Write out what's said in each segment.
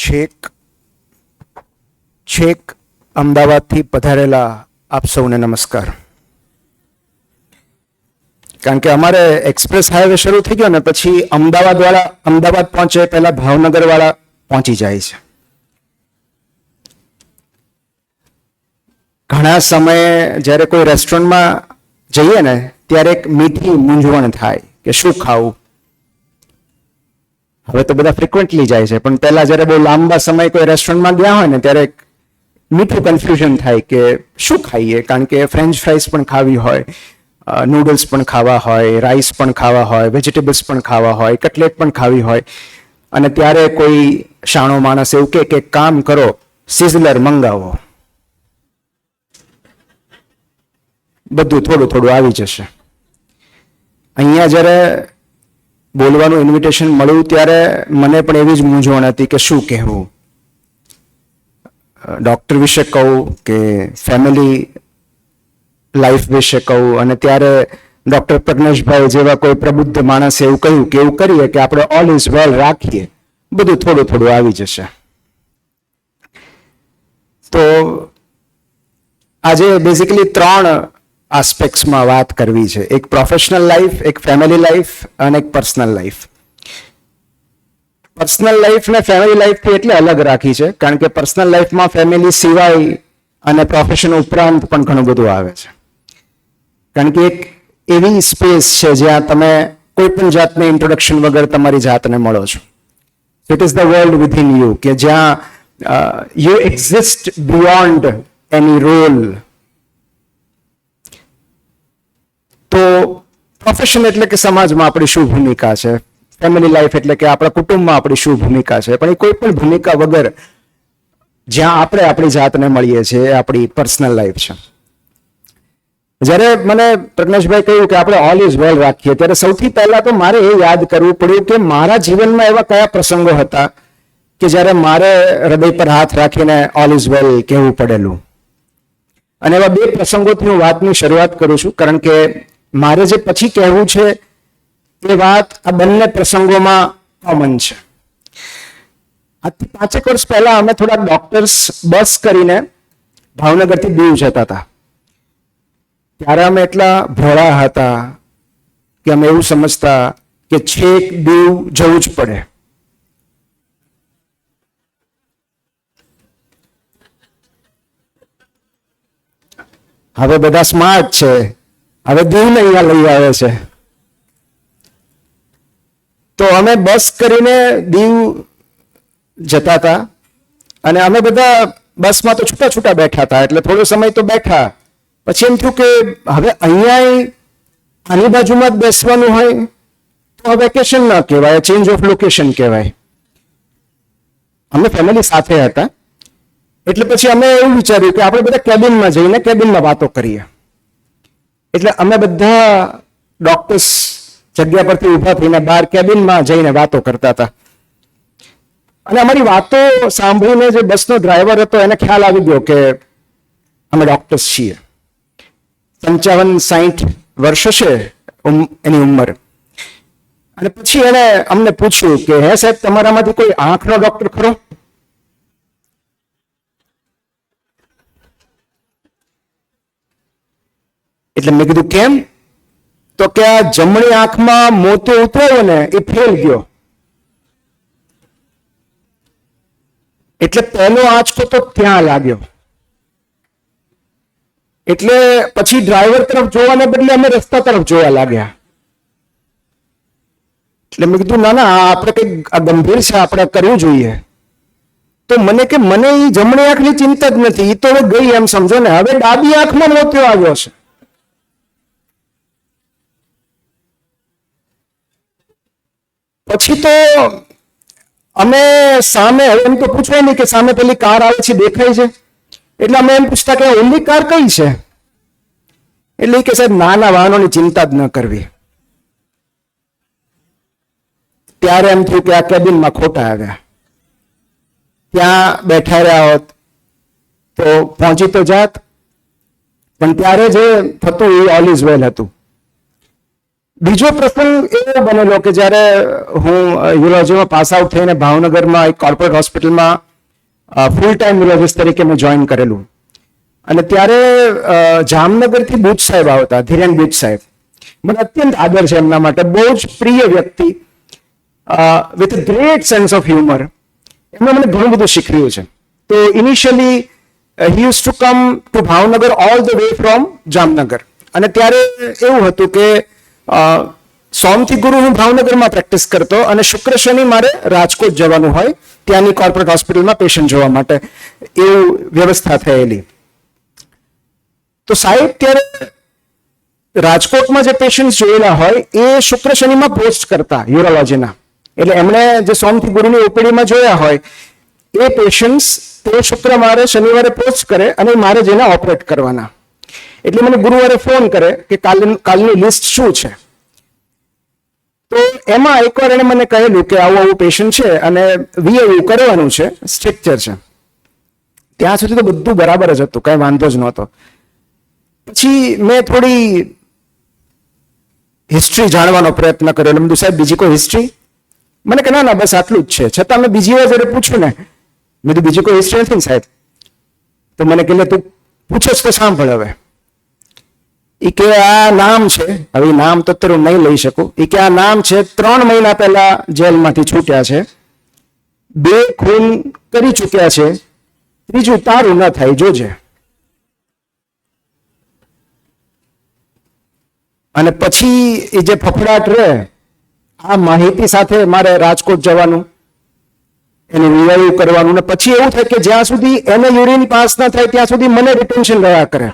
છેક છેક અમદાવાદથી પધારેલા આપ સૌને નમસ્કાર. કારણ કે અમારે એક્સપ્રેસ હાઈવે શરૂ થઈ ગયો ને પછી અમદાવાદ પહોંચે પહેલા ભાવનગર વાળા પહોંચી જાય છે. ઘણા સમયે જ્યારે કોઈ રેસ્ટોરન્ટમાં જઈએ ને ત્યારે એક મીઠી મૂંઝવણ થાય કે શું ખાવું. હવે તો બધા ફ્રિકવન્ટલી જાય છે, પણ પહેલા જ્યારે બહુ લાંબા સમય કોઈ રેસ્ટોરન્ટમાં ગયા હોય ને ત્યારે મીઠું કન્ફ્યુઝન થાય કે શું ખાઈએ. કારણ કે ફ્રેન્ચ ફ્રાઈઝ પણ ખાવી હોય, નૂડલ્સ પણ ખાવા હોય, રાઈસ પણ ખાવા હોય, વેજીટેબલ્સ પણ ખાવા હોય, કટલેટ પણ ખાવી હોય. અને ત્યારે કોઈ શાણો માણસ એવું કે કામ કરો, સિઝલર મંગાવો, બધું થોડું થોડું આવી જશે. અહીંયા જ્યારે બોલવાનું ઇન્વિટેશન મળ્યું ત્યારે મને પણ એવી જ મૂંઝવણ હતી કે શું કહેવું. ડૉક્ટર વિશે કહું કે ફેમિલી લાઈફ વિશે કહું. અને ત્યારે ડૉક્ટર પ્રજ્ઞેશભાઈ જેવા કોઈ પ્રબુદ્ધ માણસે એવું કહ્યું કે એવું કરીએ કે આપણે ઓલ ઇઝ વેલ રાખીએ, બધું થોડું થોડું આવી જશે. તો આજે બેઝિકલી 3 આસ્પેક્ટ્સમાં વાત કરવી છે. એક પ્રોફેશનલ લાઈફ, એક ફેમિલી લાઈફ અને એક પર્સનલ લાઈફ. પર્સનલ લાઈફ ને ફેમિલી લાઈફથી એટલે અલગ રાખી છે કારણ કે પર્સનલ લાઈફમાં ફેમિલી સિવાય અને પ્રોફેશન ઉપરાંત પણ ઘણું બધું આવે છે. કારણ કે એક એવી સ્પેસ છે જ્યાં તમે કોઈ પણ જાતને ઇન્ટ્રોડક્શન વગર તમારી જાતને મળો છો. It is the world within you, કે જ્યાં you exist beyond any role. તો પ્રોફેશન એટલે કે સમાજમાં આપણી શું ભૂમિકા છે, ફેમિલી લાઈફ એટલે કે આપણા કુટુંબમાં આપણી શું ભૂમિકા છે. પણ એ કોઈ પણ ભૂમિકા વગર જ્યાં આપણે આપણી જાતને મળીએ છીએ એ આપણી પર્સનલ લાઈફ છે. જ્યારે મને પ્રજ્ઞેશભાઈ કહ્યું કે આપણે ઓલ ઇઝ વેલ રાખીએ ત્યારે સૌથી પહેલા તો મારે એ યાદ કરવું પડ્યું કે મારા જીવનમાં એવા કયા પ્રસંગો હતા કે જ્યારે મારે હૃદય પર હાથ રાખીને ઓલ ઇઝ વેલ કહેવું પડેલું. અને એવા 2 પ્રસંગોથી હું વાતની શરૂઆત કરું છું કારણ કે મારે જે પછી કહેવું છે એ વાત આ બંને પ્રસંગોમાં કોમન છે. આજથી 5 વર્ષ પહેલા અમે થોડા ડોક્ટર્સ બસ કરીને ભાવનગરથી દીવ જતા હતા. ત્યારે અમે એટલા ભોળા હતા કે અમે એવું સમજતા કે છેક દીવ જવું જ પડે. હવે બધા સ્માર્ટ છે, હવે દીવને અહીંયા લઈ આવે છે. તો અમે બસ કરીને દીવ જતા હતા અને અમે બધા બસમાં તો છૂટા છૂટા બેઠા હતા. એટલે થોડો સમય તો બેઠા, પછી એમ થયું કે હવે અહીંયા આની બાજુમાં જ બેસવાનું હોય તો વેકેશન ના કહેવાય, ચેન્જ ઓફ લોકેશન કહેવાય. અમે ફેમિલી સાથે હતા એટલે પછી અમે એવું વિચાર્યું કે આપણે બધા કેબિનમાં જઈને કેબિનમાં વાતો કરીએ. એટલે અમે બધા ડોક્ટર્સ જગ્યા પરથી ઊભા થઈને બહાર કેબિનમાં જઈને વાતો કરતા હતા. અને અમારી વાતો સાંભળીને જે બસનો ડ્રાઈવર હતો એને ખ્યાલ આવી ગયો કે અમે ડોક્ટર્સ છીએ. 55-60 વર્ષ હશે એની ઉંમર. અને પછી એને અમને પૂછ્યું કે હે સાહેબ, તમારામાંથી કોઈ આંખનો ડોક્ટર ખરો? એટલે મેં કીધું કેમ? તો કે આ જમણી આંખમાં મોતો ઉતર્યો ને એ ફેલ ગયો, એટલે પહેલો આંચકો તો ત્યાં લાગ્યો. એટલે પછી ડ્રાઈવર તરફ જોવાને બદલે અમે રસ્તા તરફ જોવા લાગ્યા. એટલે મેં કીધું ના આપણે કંઈક ગંભીર છે, આપણે કરવું જોઈએ. તો મને કે મને એ જમણી આંખની ચિંતા જ નથી, એ તો હવે ગઈ એમ સમજો ને. હવે ડાબી આંખમાં મોતો આવ્યો છે. પછી તો અમે સામે, હવે એમ તો પૂછવાય નહીં કે સામે પેલી કાર આવે છે દેખાય છે, એટલે અમે એમ પૂછતા કે ઓલી કાર કઈ છે? એટલે કે સાહેબ નાના વાહનોની ચિંતા જ ન કરવી. ત્યારે એમ થયું કે આ કેબિનમાં ખોટા આવ્યા. ત્યાં બેઠા રહ્યા હોત તો પહોંચી તો જાત, પણ ત્યારે જે થતું એ ઓલ ઇઝ વેલ હતું. બીજો પ્રસંગ એવો બનેલો કે જ્યારે હું યુરોલોજીમાં પાસ આઉટ થઈને ભાવનગરમાં એક કોર્પોરેટ હોસ્પિટલમાં ફૂલ ટાઈમ યુરોલોજીસ્ટ તરીકે મેં જોઈન કરેલું. અને ત્યારે જામનગરથી બુચ સાહેબ આવતા, ધીરેન બુચ સાહેબ. મને અત્યંત આદર છે એમના માટે, બહુ જ પ્રિય વ્યક્તિ, with great sense of humour. એમણે મને ઘણું બધું શીખવ્યું છે. તો initially he use to come to Bhavnagar all the way from Jamnagar. અને ત્યારે એવું હતું કે સોમથી ગુરુ હું ભાવનગરમાં પ્રેક્ટિસ કરતો અને શુક્ર શનિ મારે રાજકોટ જવાનું હોય ત્યાંની કોર્પોરેટ હોસ્પિટલમાં પેશન્ટ જોવા માટે, એવું વ્યવસ્થા થયેલી. તો સાહેબ ત્યારે રાજકોટમાં જે પેશન્ટ જોયેલા હોય એ શુક્ર શનિમાં પોસ્ટ કરતા યુરોલોજીના. એટલે એમણે જે સોમથી ગુરુની ઓપીડીમાં જોયા હોય એ પેશન્ટ્સ તે શુક્ર મારે શનિવારે પોસ્ટ કરે અને મારે જેને ઓપરેટ કરવાના. એટલે મને ગુરુવારે ફોન કરે કે કાલની લિસ્ટ શું છે. તો એમાં એકવાર એને મને કહેલું કે આવું આવું પેશન્ટ છે અને VIU કરવાનું છે, સ્ટ્રક્ચર છે. ત્યાં સુધી તો બધું બરાબર જ હતું, કઈ વાંધો જ નહોતો. પછી મેં થોડી હિસ્ટ્રી જાણવાનો પ્રયત્ન કર્યો. એટલે સાહેબ બીજી કોઈ હિસ્ટ્રી? મને કે ના બસ આટલું જ છે. છતાં મેં બીજી વાર જયારે પૂછ્યું ને, મેં તો બીજી કોઈ હિસ્ટ્રી નથી ને સાહેબ. તો મને કે તું પૂછો તો સાંભળ હવે. એ કે આ નામ છે, હવે નામ તો અત્યારે હું નહીં લઈ શકું. એ કે આ નામ છે 3 મહિના પહેલા જેલમાંથી છૂટ્યા છે, 2 ખૂન કરી ચૂક્યા છે, 3જું તારું ન થાય જોજે. અને પછી એ જે ફફડાટ રહે, આ માહિતી સાથે મારે રાજકોટ જવાનું, એને VIU કરવાનું, ને પછી એવું થાય કે જ્યાં સુધી એને યુરિન પાસ ના થાય ત્યાં સુધી મને રિટેન્શન રહ્યા કરે.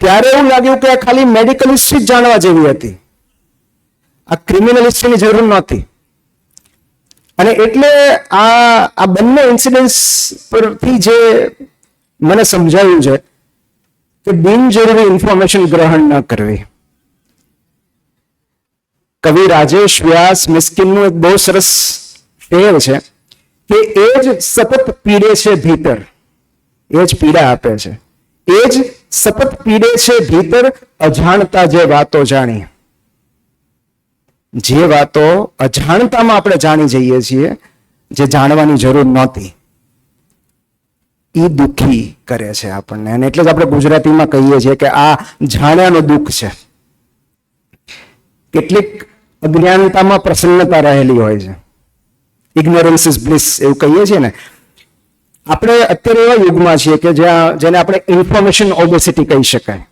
ત્યારે એવું લાગ્યું કે ખાલી મેડિકલ હિસ્ટ્રી જ જાણવા જેવી હતી, આ ક્રિમિનલ હિસ્ટ્રીની જરૂર નહોતી. અને એટલે આ બંને ઇન્સિડન્ટ્સ પરથી જે મને સમજાયું છે કે બિનજરૂરી ઇન્ફોર્મેશન ગ્રહણ ન કરવી. કવિ રાજેશ વ્યાસ મિસ્કિનનું એક બહુ સરસ શેર છે કે એ જ સતત પીડે છે ભીતર, એ જ પીડા આપે છે, એ જ સતત પીડે છે ભીતર, અજાણતા જે વાતો જાણી. જે વાતો અજાણતામાં આપણે જાણી જઈએ છીએ, જે જાણવાની જરૂર નહોતી, એ દુઃખી કરે છે આપણને. અને એટલે જ આપણે ગુજરાતીમાં કહીએ છીએ કે આ જાણ્યાનું દુઃખ છે. કેટલીક અજ્ઞાનતામાં પ્રસન્નતા રહેલી હોય છે, ઇગ્નોરન્સ ઇઝ બ્લિસ એવું કહીએ છીએ ને. આપણે અત્યારે એવા યુગમાં છીએ કે જેને આપણે ઇન્ફોર્મેશન ઓબેસિટી કહી શકાય,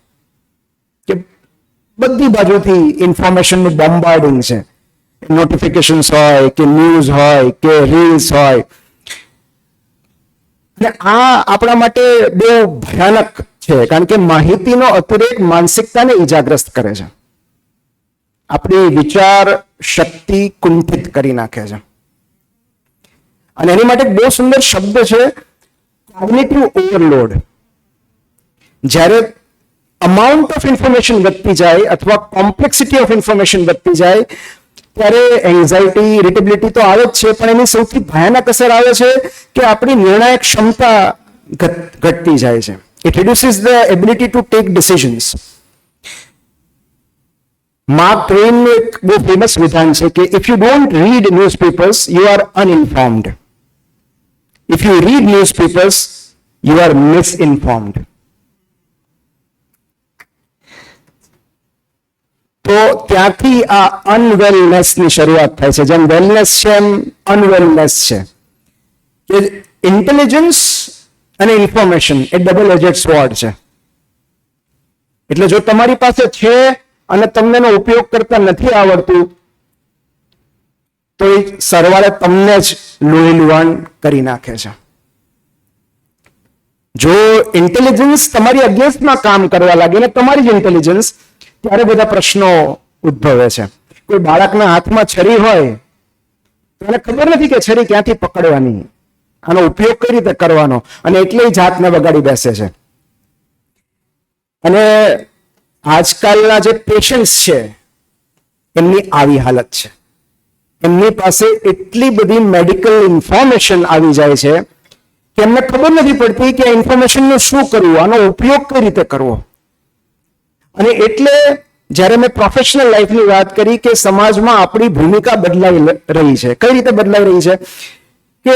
કે બધી બાજુથી ઇન્ફોર્મેશનનું બોમ્બાર્ડિંગ છે. નોટિફિકેશન્સ હોય કે ન્યૂઝ હોય કે રીલ્સ હોય. અને આ આપણા માટે બહુ ભયાનક છે, કારણ કે માહિતીનો અતિરેક માનસિકતાને ઇજાગ્રસ્ત કરે છે, આપણી વિચાર શક્તિ કુંઠિત કરી નાખે છે. અને એની માટે બહુ સુંદર શબ્દ છે કોગ્નિટિવ ઓવરલોડ. જ્યારે અમાઉન્ટ ઓફ ઇન્ફોર્મેશન વધતી જાય અથવા કોમ્પ્લેક્સિટી ઓફ ઇન્ફોર્મેશન વધતી જાય ત્યારે એન્ઝાઇટી, ઇરિટેબિલિટી તો આવે જ છે, પણ એની સૌથી ભયાનક અસર આવે છે કે આપણી નિર્ણાયક ક્ષમતા ઘટતી જાય છે. It reduces the ability to take decisions. Mark ટ્વેનનું એક બહુ ફેમસ વિધાન છે કે if you don't read newspapers you are uninformed, if you read newspapers you are misinformed. તો ત્યાંથી આ અનવેલનેસની શરૂઆત થાય છે. જેમ વેલનેસ છે એમ અનવેલનેસ છે. કે ઇન્ટેલિજન્સ અને ઇન્ફોર્મેશન એ ડબલ એજેડ સ્વોર્ડ છે. એટલે જો તમારી પાસે છે અને તમને એનો ઉપયોગ કરતા નથી આવડતું તો એ સરવાળે તમને જ લોહી લુહાણ કરી નાખે છે. જો ઇન્ટેલિજન્સ તમારી અગેન્સ્ટમાં કામ કરવા લાગે ને તમારી જ ઇન્ટેલિજન્સ, ત્યારે બધા પ્રશ્નો ઉદ્ભવે છે. કોઈ બાળકના હાથમાં છરી હોય તો એને ખબર નથી કે છરી ક્યાંથી પકડવાની, આનો ઉપયોગ કઈ રીતે કરવાનો, અને એટલે જ હાથને બગાડી બેસે છે. અને આજકાલના જે પેશન્ટ્સ છે એમની આવી હાલત છે. એમની પાસે એટલી બધી મેડિકલ ઇન્ફોર્મેશન આવી જાય છે કે એમને ખબર નથી પડતી કે આ ઇન્ફોર્મેશનનું શું કરવું, આનો ઉપયોગ કઈ રીતે કરવો. અને એટલે જ્યારે મેં પ્રોફેશનલ લાઈફની વાત કરી કે સમાજમાં આપણી ભૂમિકા બદલાઈ રહી છે. કઈ રીતે બદલાઈ રહી છે કે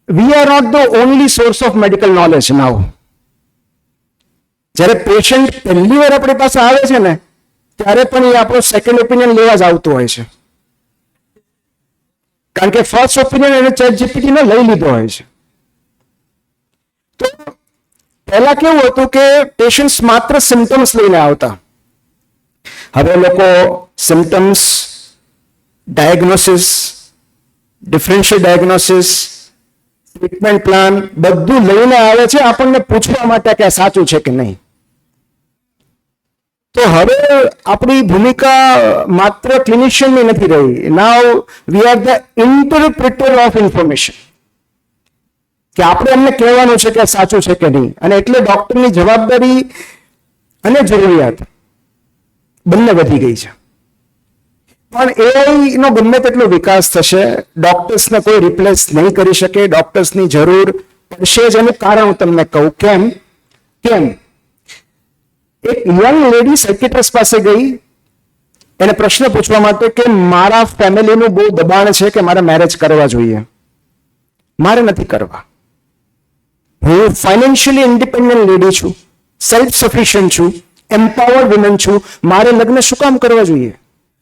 we are not the only source of medical knowledge now. જ્યારે પેશન્ટ પહેલી વાર આપણી પાસે આવે છે ને ત્યારે પણ એ આપણો સેકન્ડ ઓપિનિયન લેવા જ આવતો હોય છે, કારણ કે ફર્સ્ટ ઓપિનિયન એને ChatGPT ને લઈ લીધો હોય છે. તો પહેલા કેવું હતું કે પેશન્ટ્સ માત્ર સિમ્ટમ્સ લઈને આવતા. હવે લોકો symptoms, diagnosis, differential diagnosis, treatment plan બધું લઈને આવે છે આપણને પૂછવા માટે કે આ સાચું છે કે નહીં. તો હવે આપણી ભૂમિકા માત્ર ક્લિનિશિયનની નથી રહી. Now we are the interpreter of information, કે આપણે એમને કહેવાનું છે કે સાચું છે કે નહીં. અને એટલે ડોક્ટરની જવાબદારી અને જરૂરિયાત બંને વધી ગઈ છે. પણ AI નો ગમે તેટલો વિકાસ થશે, ડોક્ટર્સને કોઈ રિપ્લેસ નહીં કરી શકે. ડોક્ટર્સની જરૂર પડશે જ. એનું કારણ હું તમને કહું. કેમ એક યંગ લેડી સાયકિયાટ્રિસ્ટ પાસે ગઈ એને પ્રશ્ન પૂછવા માટે કે મારા ફેમિલીનું બહુ દબાણ છે કે મારે મેરેજ કરવા જોઈએ, મારે નથી કરવા. હું ફાઇનાન્શિયલી ઇન્ડિપેન્ડન્ટ લેડી છું, સેલ્ફ સફિશિયન્ટ છું, એમ્પાવર્ડ વુમન છું, મારે લગ્ન શું કામ કરવા જોઈએ?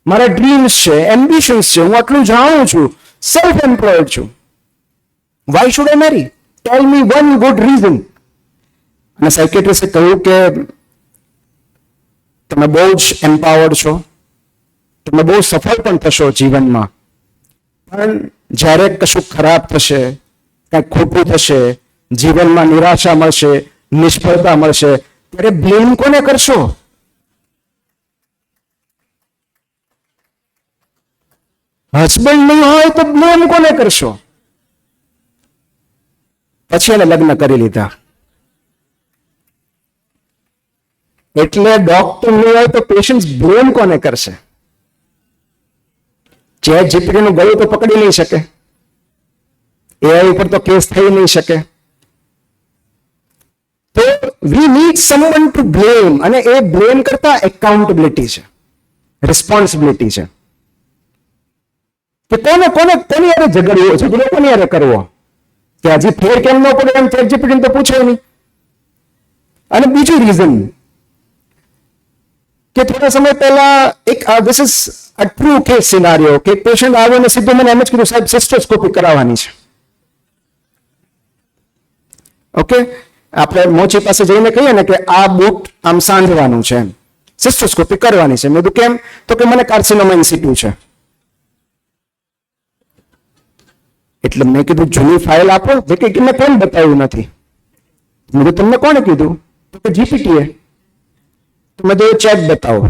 મારા ડ્રીમ્સ છે, એમ્બિશન્સ છે, હું આટલું જાણું છું, સેલ્ફ એમ્પ્લોયડ છું. Why should I marry? Tell me one good reason. અને સાયકિયાટ્રિસ્ટે કહ્યું કે તમે બહુ જ એમ્પાવર્ડ છો, તમે બહુ સફળ પણ થશો જીવનમાં, પણ જ્યારે કશું ખરાબ થશે, કંઈક ખોટું થશે, જીવનમાં નિરાશા મળશે, નિષ્ફળતા મળશે, ત્યારે બ્લેમ કોને કરશો? હસબન્ડ નહીં હોય તો બ્લેમ કોને કરશો? પછી એને લગ્ન કરી લીધા. એટલે ડોક્ટર નહીં હોય તો પેશન્ટ બ્લેમ કોને કરશે? ChatGPT નું ગળું તો પકડી નહીં શકે, AI ઉપર તો કેસ થઈ નહીં શકે. તો we need someone to blame. અને એ બ્લેમ કરતા એકાઉન્ટેબિલિટી છે, રિસ્પોન્સિબિલિટી છે. કે કોની યારે ઝઘડો કોની યારે કરવો? કે હજી ફેર કેમ ન પડે એમ ChatGPT ને તો પૂછે નહીં. અને બીજું રીઝન કે થોડા સમય પહેલા એક this is a true case scenario કે પેશન્ટ આવ્યો અને સીધું મને એમ જ કીધું, સાહેબ સિસ્ટોસ્કોપી કરાવવાની છે. ઓકે, આપણે મોચી પાસે જઈને કહીએ ને કે આ બૂટ આમ સાંધવાનું છે, એમ સિસ્ટોસ્કોપી કરવાની છે. મેં કીધું કેમ? તો કે મને કાર્સિનોમા ઇન સિટુ છે. એટલે મેં કીધું જૂની ફાઇલ આપો. કે મેં કેમ બતાવ્યું નથી? મેં કીધું તમને કોણે કીધું? તો કે જીપીટીએ. તો મેં કીધું ચેટ બતાવો.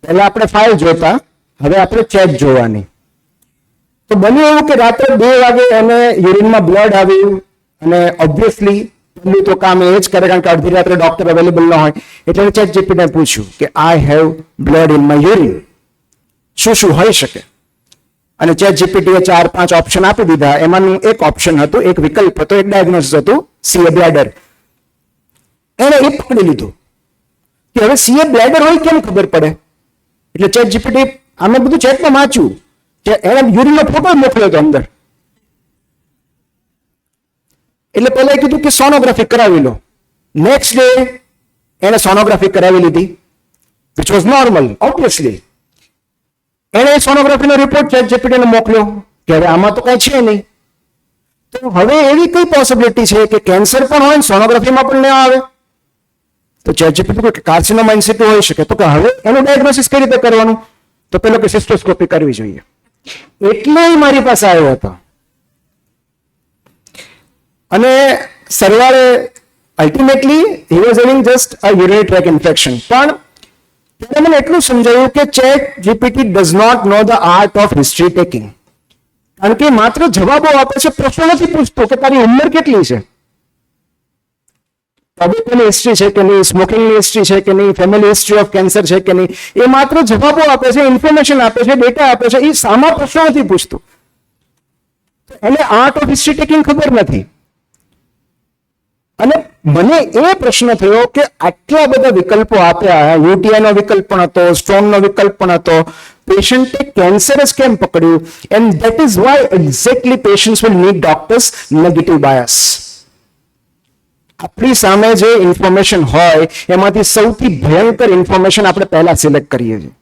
પહેલા આપણે ફાઇલ જોતા, હવે આપણે ચેટ જોવાની. તો બન્યું એવું કે રાત્રે 2 વાગે એને યુરિનમાં બ્લડ આવ્યું. અને ઓબ્વિયસલી પહેલું તો કામ એ જ કરે, કારણ કે અડધી રાત્રે ડોક્ટર અવેલેબલ ન હોય. એટલે ChatGPT ને પૂછ્યું કે I have blood in my urine, શું હોઈ શકે? અને ChatGPT એ 4-5 ઓપ્શન આપી દીધા. એમાંનું એક ઓપ્શન હતું, એક વિકલ્પ હતો, એક ડાયગ્નોસિસ હતું, CA બ્લેડર. એને એ પકડી લીધું કે હવે CA બ્લેડર હોય કેમ ખબર પડે? એટલે ChatGPT આમે બધું ચેટમાં વાંચ્યું કે એને યુરિનનો ફોટો મોકલ્યો હતો અંદર. એટલે પહેલા કીધું કે સોનોગ્રાફી કરાવી લો. નેક્સ્ટ ડે એને સોનોગ્રાફી કરાવી લીધી, વિચ વોઝ નોર્મલ ઓબ્વિયસલી. એને સોનોગ્રાફીનો રિપોર્ટ ChatGPT ને મોકલ્યો કે હવે આમાં તો કઈ છે નહીં. તો હવે એવી કઈ પોસિબિલિટી છે કે કેન્સર પણ હોય, સોનોગ્રાફીમાં પણ ન આવે? તો ChatGPT કે કાર્સિનોમા ઇન સિટુ હોઈ શકે. તો કે હવે એનું ડાયગ્નોસિસ કઈ રીતે કરવાનું? તો પેલો કે સિસ્ટોસ્કોપી કરવી જોઈએ. એટલે મારી પાસે આવ્યો હતો. અને સરવાળે ultimately he was having just a urinary tract infection. પણ ત્યારે મને એટલું સમજાયું કે ChatGPT does not know the art of history taking. કારણ કે માત્ર જવાબો આપે છે, પ્રશ્નો નથી પૂછતો કે તારી ઉંમર કેટલી છે, તબીબની હિસ્ટ્રી છે કે નહીં, સ્મોકિંગની હિસ્ટ્રી છે કે નહીં, ફેમિલી હિસ્ટ્રી ઓફ કેન્સર છે કે નહીં. એ માત્ર જવાબો આપે છે, ઇન્ફોર્મેશન આપે છે, ડેટા આપે છે. એ સામા પ્રશ્નો નથી પૂછતું. એને આર્ટ ઓફ હિસ્ટ્રી ટેકિંગ ખબર નથી. અને મને એ પ્રશ્ન થયો કે આટલા બધા વિકલ્પો આપ્યા, યુટીઆઈ નો વિકલ્પ પણ હતો, સ્ટોન નો વિકલ્પ પણ હતો, પેશન્ટે કેન્સર જ કેમ પકડ્યું? And that is why exactly patients will need doctors negative bias. આપણી સામે જે ઇન્ફોર્મેશન હોય એમાંથી સૌથી ભયંકર ઇન્ફોર્મેશન આપણે પહેલા સિલેક્ટ કરીએ છીએ.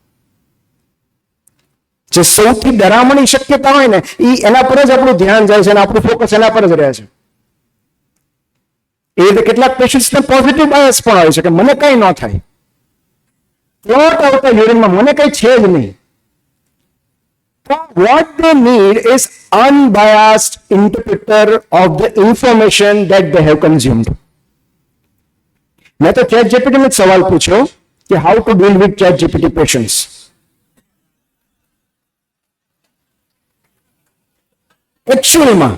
જે સૌથી ડરામણી શક્યતા હોય ને એના પર જ આપણું ધ્યાન જાય છે અને આપણું ફોકસ એના પર જ રહે છે. એ રીતે કેટલાક પેશન્ટ્સને પોઝિટિવ બાયસ પણ હોય છે કે મને કઈ ન થાય, ક્લોટ આવતા યુરિનમાં મને કઈ છે જ નહીં. What they need is unbiased interpreter of the information that they have consumed. મેં તો ChatGPT में સવાલ પૂછ્યો કે how to deal with ChatGPT patients. એકચ્યુઅલમાં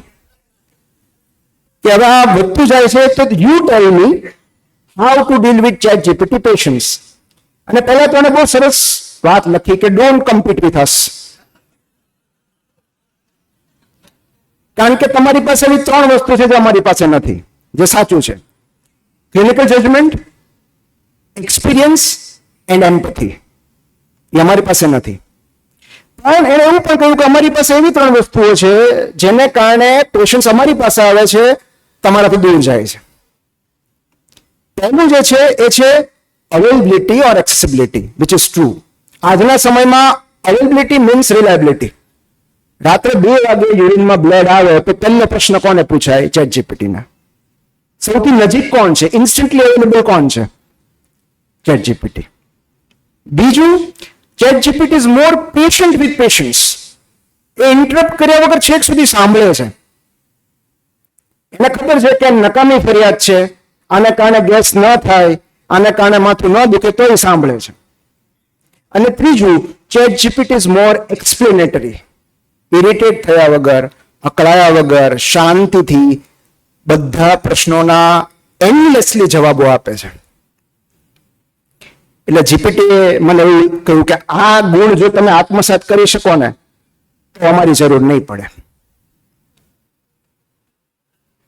કે હવે આ વધતું જાય છે તો you tell me how to deal with ChatGPT patients. અને પહેલા તો એને બહુ સરસ વાત લખી કે ડોન્ટ કમ્પીટ વિથ અસ. કારણ કે તમારી પાસે એવી 3 વસ્તુ છે જે અમારી પાસે નથી, જે સાચું છે: ક્લિનિકલ જજમેન્ટ, એક્સપિરિયન્સ એન્ડ એમ્પથી. એ અમારી પાસે નથી. પણ એને એવું પણ કહ્યું કે અમારી પાસે એવી 3 વસ્તુઓ છે જેને કારણે પેશન્ટ અમારી પાસે આવે છે, તમારાથી દૂર જાય છે. પહેલું જે છે એ છે availability or accessibility, which is true. આજના સમયમાં અવેલેબિલિટી મીન્સ રિલાયબિલિટી. રાત્રે 2 વાગે યુરિનમાં બ્લડ આવે તો પહેલો પ્રશ્ન કોને પૂછાય? ChatGPT ને. સૌથી નજીક કોણ છે? ઇન્સ્ટન્ટલી અવેલેબલ કોણ છે? ChatGPT. બીજું, ChatGPT is more patient with patients. A interrupt કર્યા વગર છેક સુધી સાંભળે છે. એને ખબર છે કે નકામી ફરિયાદ છે, આને કારણે ગેસ ન થાય, આને કારણે માથું ન દુખે, તો એ સાંભળે છે. અને ત્રીજું, ChatGPT is more explanatory. Irritate થયા વગર, અકળાયા વગર, શાંતિથી બધા પ્રશ્નોના એન્ડલેસલી જવાબો આપે છે. એટલે જીપીટી મને એવું કહ્યું કે આ ગુણ જો તમે આત્મસાત કરી શકો ને તો અમારી જરૂર નહીં પડે.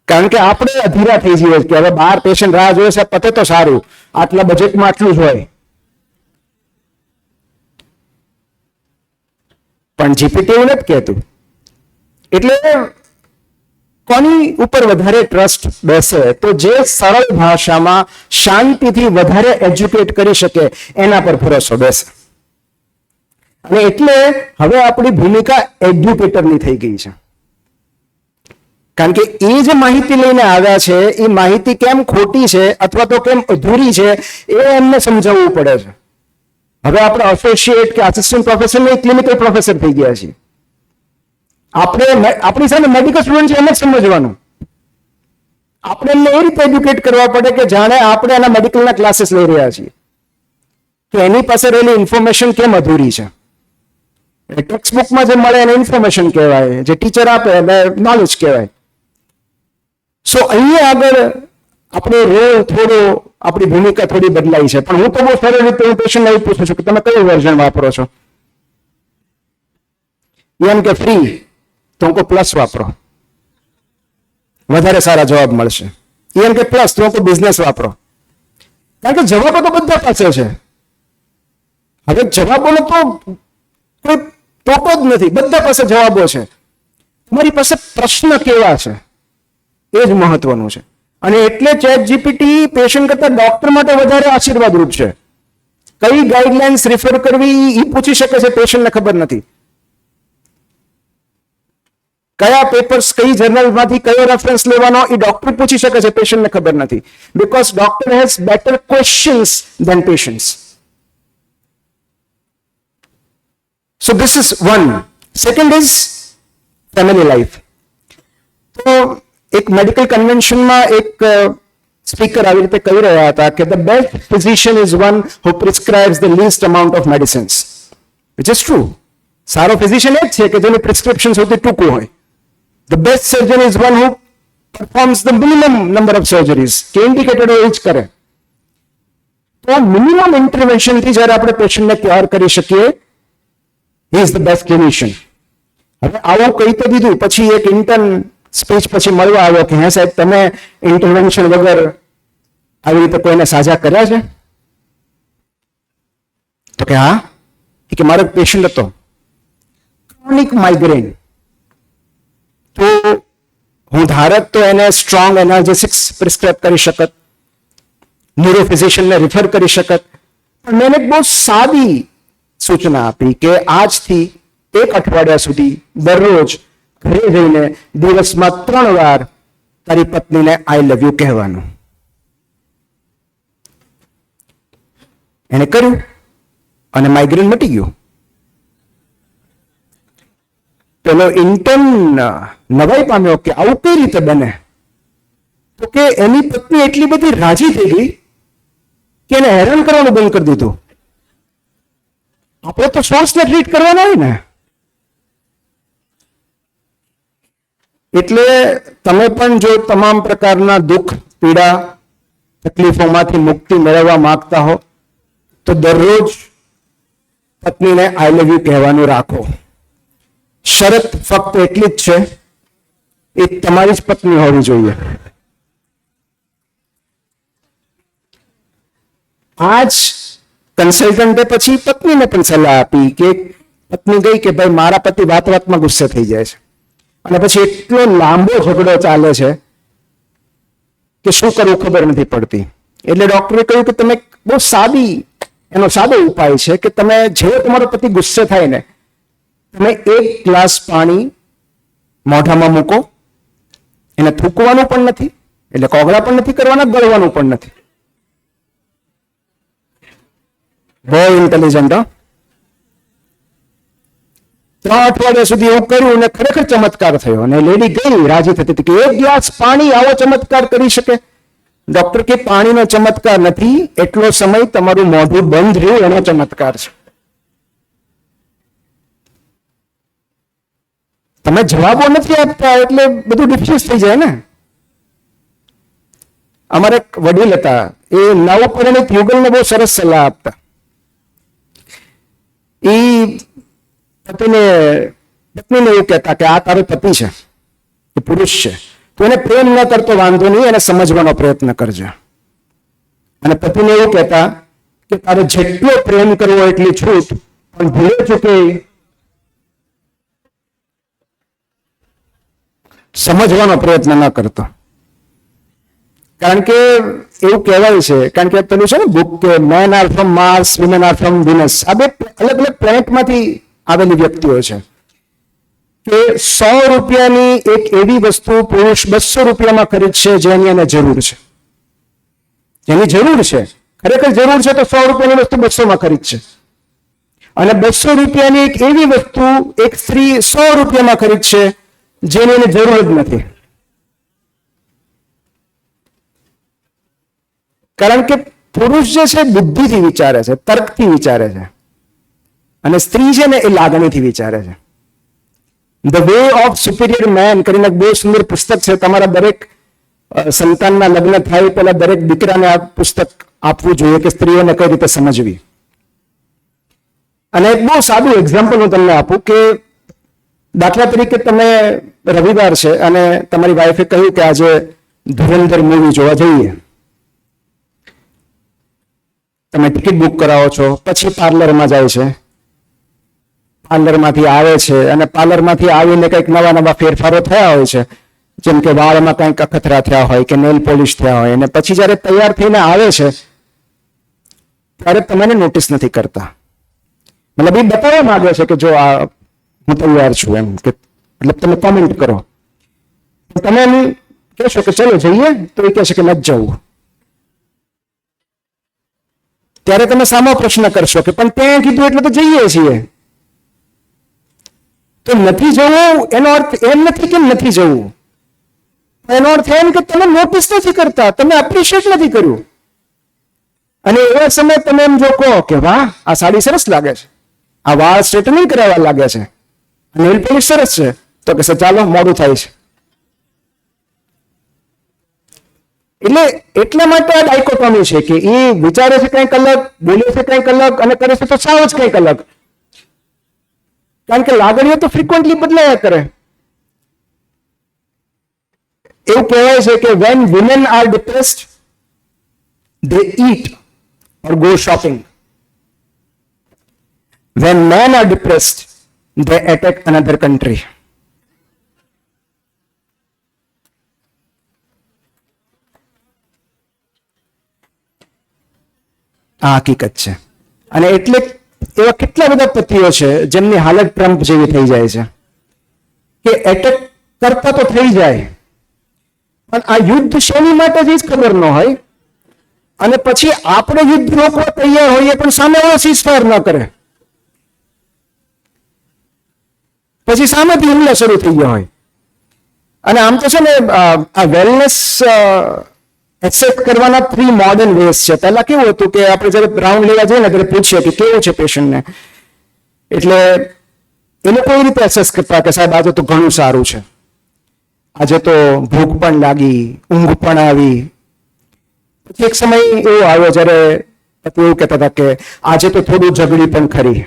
કારણ કે આપણે અધીરા થઈ જઈએ કે હવે 12 પેશન્ટ રાહ જોવે છે, પતે તો સારું, આટલા બજેટમાં આટલું જ હોય. પણ જીપીટી એવું નથી કહેતું. એટલે કોની ઉપર વધારે ટ્રસ્ટ બેસે? તો જે સરળ ભાષામાં શાંતિથી વધારે એજ્યુકેટ કરી શકે એના પર ભરોસો બેસે. અને એટલે હવે આપણી ભૂમિકા એડ્યુકેટરની થઈ ગઈ છે. કારણ કે એ જે માહિતી લઈને આવ્યા છે એ માહિતી કેમ ખોટી છે અથવા તો કેમ અધૂરી છે એ એમને સમજાવવું પડે છે. હવે આપણે એસોસિએટ કે આસિસ્ટન્ટ પ્રોફેસર ને ક્લિનિકલ પ્રોફેસર થઈ ગયા છીએ. આપણી સામે મેડિકલ સ્ટુડન્ટ છે એમ જ સમજવાનું. આપણે એમને એ રીતે એડ્યુકેટ કરવા પડે કે જાણે આપણે એના મેડિકલના ક્લાસીસ લઈ રહ્યા છીએ. તો એની પાસે રહેલી ઇન્ફોર્મેશન કેમ અધૂરી છે? ટેક્સ્ટ બુકમાં જે મળે એને ઇન્ફોર્મેશન કહેવાય, જે ટીચર આપે એને નોલેજ કહેવાય. સો અહીંયા આગળ આપણો રોલ થોડો, આપણી ભૂમિકા થોડી બદલાઈ છે. પણ હું તો બહુ સરળ રીતે હું પેશન્ટને એવું પૂછું છું કે તમે કયું વર્ઝન વાપરો છો? એમ કે ફ્રી, તો હું પ્લસ વાપરો, વધારે સારા જવાબ મળશે. એમ કે પ્લસ, તો હું બિઝનેસ વાપરો. કારણ કે જવાબો તો બધા પાસે છે. હવે જવાબોનો તો કોઈ ટોટો જ નથી, બધા પાસે જવાબો છે. તમારી પાસે પ્રશ્ન કેવા છે એ જ મહત્વનું છે. અને એટલે ChatGPT પેશન્ટ કરતા ડોક્ટર માટે વધારે આશીર્વાદરૂપ છે. કઈ ગાઈડલાઇન્સ રિફર કરવી એ પૂછી શકે છે, પેશન્ટને ખબર નથી. કયા પેપર્સ, કઈ જર્નલમાંથી કયો રેફરન્સ લેવાનો એ ડોક્ટર પૂછી શકે છે, પેશન્ટને ખબર નથી. Because doctor has better questions than patients. So this is one. Second is family life. તો એક મેડિકલ કન્વેન્શનમાં એક સ્પીકર આવી રીતે કહી રહ્યા હતા કે the best physician is one who prescribes the least amount of medicines, which is true. સારો ફિઝિશિયન એ જ છે કે જેનું પ્રિસ્ક્રિપ્શન સૌથી ટૂંકું હોય. The best surgeon is one who performs the minimum number of surgeries, કે ઇન્ડિકેટેડ હોય એ જ કરે. તો મિનિમમ ઇન્ટરવેન્શનથી જ્યારે આપણે પેશન્ટને કેર કરી શકીએ, he is the best clinician. હવે આવું કહી તો દીધું, પછી એક ઇન્ટર્ન સ્પીચ પછી મળવા આવ્યો કે હે સાહેબ તમે ઇન્ટરવેન્શન વગર આવી રીતે કોઈને સાજા કર્યા છે? તો કે હા, કે મારો પેશન્ટ હતો ક્રોનિક માઇગ્રેન, તો હું ધારત તો એને સ્ટ્રોંગ એનાર્જેટિક્સ પ્રિસ્ક્રાઇબ કરી શકત, ન્યુરોફિઝિશિયનને રિફર કરી શકત, પણ મેં એક બહુ સાદી સૂચના આપી કે આજથી 1 અઠવાડિયા સુધી દરરોજ ઘરે જઈને દિવસમાં 3 વાર તારી પત્નીને આઈ લવ યુ કહેવાનું. એને કર્યું અને માઇગ્રેન મટી ગયું. પેલો ઇન્ટર્ન નવાઈ પામ્યો કે આવું કઈ રીતે બને? તો કે એની પત્ની એટલી બધી રાજી થઈ ગઈ કે એને હેરાન કરવાનું બંધ કરી દીધું. આપણે તો સોર્સને ટ્રીટ કરવાના હોય ને. એટલે તમે પણ જો તમામ પ્રકારના દુઃખ, પીડા, તકલીફોમાંથી મુક્તિ મેળવવા માંગતા હો તો દરરોજ પત્નીને આઈ લવ યુ કહેવાનું રાખો. શરત ફક્ત એટલી જ છે, એ તમારી જ પત્ની હોવી જોઈએ. આજ કન્સલ્ટન્ટે પછી પત્નીને પણ સલાહ આપી કે પત્ની ગઈ કે ભાઈ મારા પતિ વાત વાતમાં ગુસ્સે થઈ જાય છે અને પછી એટલો લાંબો ઝઘડો ચાલે છે કે શું કરવું ખબર નથી પડતી. એટલે ડોક્ટરે કહ્યું કે તમે બહુ એનો સાદો ઉપાય છે કે તમે જેવો તમારો પતિ ગુસ્સે થાય ને, તમે 1 ગ્લાસ પાણી મોઢામાં મૂકો, એને થૂકવાનું પણ નથી, એટલે કોગળા પણ નથી કરવાના, ગળવાનું પણ નથી. બહુ ઇન્ટેલિજન્ટ. 3 અઠવાડિયા સુધી એવું કર્યું અને ખરેખર ચમત્કાર થયો અને લેડી ગઈ રાજી થતી હતી કે 1 ગ્લાસ પાણી આવો ચમત્કાર કરી શકે. ડોક્ટર કે પાણીનો ચમત્કાર નથી, એટલો સમય તમારું મોઢું બંધ રહ્યું એનો ચમત્કાર છે. તમે જવાબો નથી આપતા એટલે બધું ડિફ્યુઝ થઈ જાય ને. અમારે એક વડીલ હતા, એ નવપરિણીત યુગલને બહુ સરસ સલાહ આપતા. એ પત્નીને એવું કહેતા કે આ તારો પતિ છે, એ પુરુષ છે, તો એને પ્રેમ ન કરતો વાંધો નહીં, એને સમજવાનો પ્રયત્ન કરજો. અને પતિને એવું કહેતા કે તારે જેટલો પ્રેમ કરવો એટલી છૂટ, પણ ભૂલે ચૂકે સમજવાનો પ્રયત્ન ન કરતો. કારણ કે એવું કહેવાય છે, કારણ કે પેલું છે ને બુક કે men are from Mars, women are from Venus. આ બે અલગ અલગ પ્લેનેટમાંથી આવેલી વ્યક્તિઓ છે કે 100 રૂપિયાની એક એવી વસ્તુ પુરુષ 200 રૂપિયામાં ખરીદશે જેની એને જરૂર છે. જેની જરૂર છે, ખરેખર જરૂર છે તો 100 રૂપિયાની વસ્તુ 200 માં ખરીદશે. અને 200 રૂપિયાની એક એવી વસ્તુ એક સ્ત્રી 100 રૂપિયામાં ખરીદશે જેની એને જરૂર જ નથી. કારણ કે પુરુષ જે છે બુદ્ધિથી વિચારે છે, તર્કથી વિચારે છે, અને સ્ત્રી છે ને એ લાગણીથી વિચારે છે. The way of superior man કરીને એક બહુ સુંદર પુસ્તક છે. તમારા દરેક સંતાનના લગ્ન થાય પહેલા દરેક દીકરાને આ પુસ્તક આપવું જોઈએ કે સ્ત્રીઓને કઈ રીતે સમજવી. અને એક બહુ સાદું એક્ઝામ્પલ હું તમને આપું કે દાખલા તરીકે તમે રવિવાર છે અને તમારી વાઈફે કહ્યું કે આજે ધુરંધર મૂવી જોવા જઈએ. તમે ટિકિટ બુક કરાવો છો, પછી પાર્લરમાં જાય છે, પાર્લરમાંથી આવે છે અને પાર્લરમાંથી આવીને કંઈક નવા નવા ફેરફારો થયા હોય છે, જેમ કે વાળમાં કંઈક અખતરા થયા હોય કે નેલ પોલિશ થયા હોય, અને પછી જ્યારે તૈયાર થઈને આવે છે ત્યારે તમને નોટિસ નથી કરતા. મતલબ એ બતાવવા માંગે છે કે જો આ હું તૈયાર છું એમ, કે મતલબ તમે કોમેન્ટ કરો. તમે એમ કહેશો કે ચલો જઈએ, તો એ કહેશે કે નથી જવું. ત્યારે તમે સામો પ્રશ્ન કરશો કે પણ ત્યાં કીધું એટલે તો જઈએ છીએ. તો નથી જવું એનો અર્થ એમ નથી કે નથી જવું, એનો અર્થ એમ કે તમે નોટિસ નથી કરતા, તમે એપ્રિશિએટ નથી કર્યું. અને એવા સમય તમે એમ જો કહો કે વાહ આ સાડી સરસ લાગે છે, આ વાળ સ્ટ્રેટનિંગ કરાવવા લાગે છે, નેલ પોલિશ સરસ છે, તો કે ચાલો મોડું થાય છે. એટલે એટલા માટે આ ડાયકોટોમી છે કે એ વિચારે છે કંઈક અલગ, બોલે છે કંઈક અલગ અને કરે છે તો સાવ જ કંઈક અલગ. કારણ કે લાગણીઓ તો ફ્રીક્વન્ટલી બદલાયા કરે. એવું કહેવાય છે કે when women are depressed they eat or go shopping. When men are depressed, they attack another country. આ હકીકત છે. અને એટલે એવા કેટલા બધા પતિઓ છે જેમની હાલત ટ્રમ્પ જેવી થઈ જાય છે કે એટેક કરતા તો થઈ જાય, પણ આ યુદ્ધ શેની માટે જ ખબર ન હોય, અને પછી આપણે યુદ્ધ રોકવા તૈયાર હોઈએ પણ સામેવાળો સીઝફાયર ન કરે, પછી સામેથી હુમલો શરૂ થઈ ગયો હોય. અને આમ તો છે ને આ વેલનેસ એક્સેપ્ટ કરવાના 3 મોડર્ન વેઝ છે. પહેલા કેવું હતું કે આપણે જયારે રાઉન્ડ લેવા જઈએ ને ત્યારે પૂછીએ કે કેવું છે પેશન્ટને, એટલે એ લોકો એ રીતે એસેસ કરતા કે સાહેબ આજે તો ઘણું સારું છે, આજે તો ભૂખ પણ લાગી, ઊંઘ પણ આવી. પછી એક સમય એવો આવ્યો જયારે એવું કહેતા હતા કે આજે તો થોડું ઝઘડી પણ ખરી.